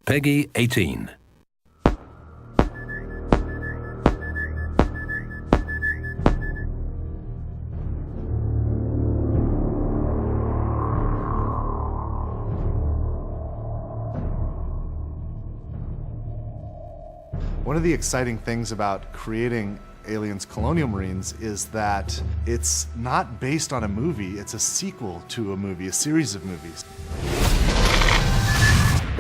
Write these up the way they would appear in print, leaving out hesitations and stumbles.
Peggy 18. One of the exciting things about creating Aliens Colonial Marines is that it's not based on a movie, it's a sequel to a movie, a series of movies.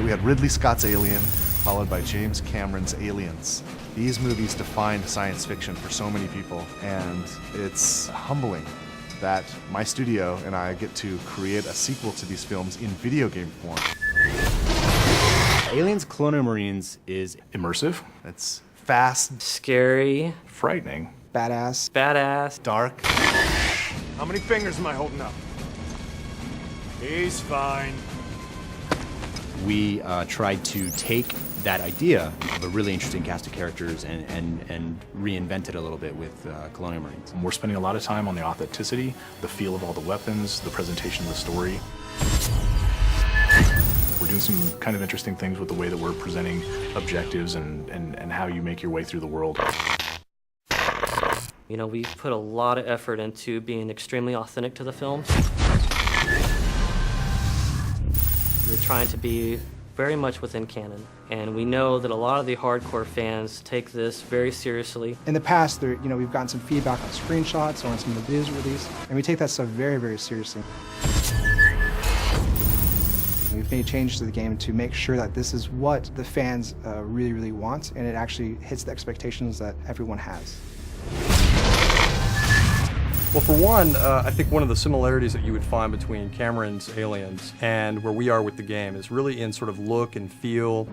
We had Ridley Scott's Alien, followed by James Cameron's Aliens. These movies defined science fiction for so many people, and it's humbling that my studio and I get to create a sequel to these films in video game form. Aliens Colonial Marines is immersive, It's fast, Scary. frightening, Badass. dark. How many fingers am I holding up? He's fine. we tried to take that idea of a really interesting cast of characters and reinvent it a little bit with Colonial Marines. We're spending a lot of time on the authenticity, the feel of all the weapons, the presentation of the story. We're doing some kind of interesting things with the way that we're presenting objectives and how you make your way through the world. You know, we put a lot of effort into being extremely authentic to the films. We're trying to be very much within canon, and we know that a lot of the hardcore fans take this very seriously. In the past, we've gotten some feedback on screenshots or on some of the videos released, and we take that stuff very, very seriously. We've made changes to the game to make sure that this is what the fans really, really want, and it actually hits the expectations that everyone has. Well, for one, I think one of the similarities that you would find between Cameron's Aliens and where we are with the game is really in sort of look and feel,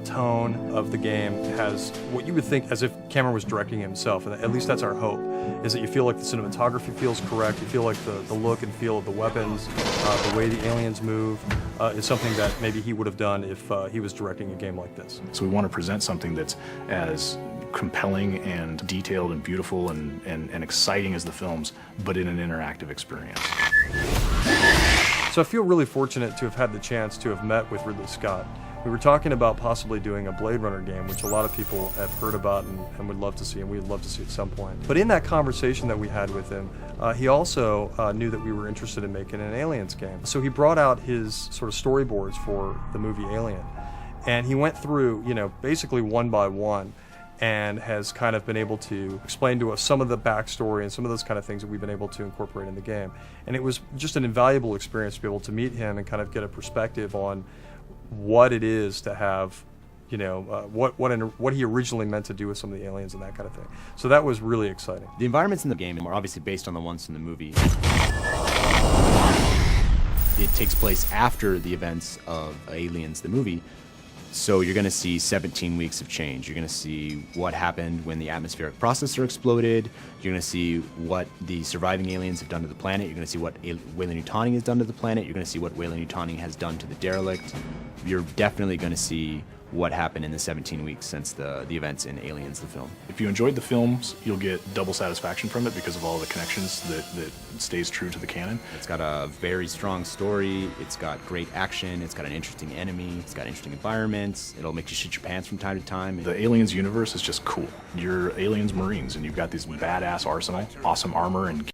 tone of the game. It has what you would think as if Cameron was directing himself, and at least that's our hope, is that you feel like the cinematography feels correct, you feel like the look and feel of the weapons, the way the aliens move, is something that maybe he would have done if he was directing a game like this. So we want to present something that's as compelling and detailed and beautiful and exciting as the films, but in an interactive experience. So I feel really fortunate to have had the chance to have met with Ridley Scott. We were talking about possibly doing a Blade Runner game, which a lot of people have heard about and would love to see, and we'd love to see at some point. But in that conversation that we had with him, he also knew that we were interested in making an Aliens game. So he brought out his sort of storyboards for the movie Alien, and he went through, basically one by one, and has kind of been able to explain to us some of the backstory and some of those kind of things that we've been able to incorporate in the game. And it was just an invaluable experience to be able to meet him and kind of get a perspective on what it is to have, what he originally meant to do with some of the aliens and that kind of thing. So that was really exciting. The environments in the game are obviously based on the ones in the movie. It takes place after the events of Aliens, the movie. So you're going to see 17 weeks of change. You're going to see what happened when the atmospheric processor exploded. You're going to see what the surviving aliens have done to the planet. You're going to see what Weyland-Yutani has done to the planet. You're going to see what Weyland-Yutani has done to the derelict. You're definitely going to see what happened in the 17 weeks since the events in Aliens, the film. If you enjoyed the films, you'll get double satisfaction from it because of all the connections that stays true to the canon. It's got a very strong story, it's got great action, it's got an interesting enemy, it's got interesting environments, it'll make you shit your pants from time to time. The Aliens universe is just cool. You're Aliens Marines and you've got this badass arsenal, awesome armor and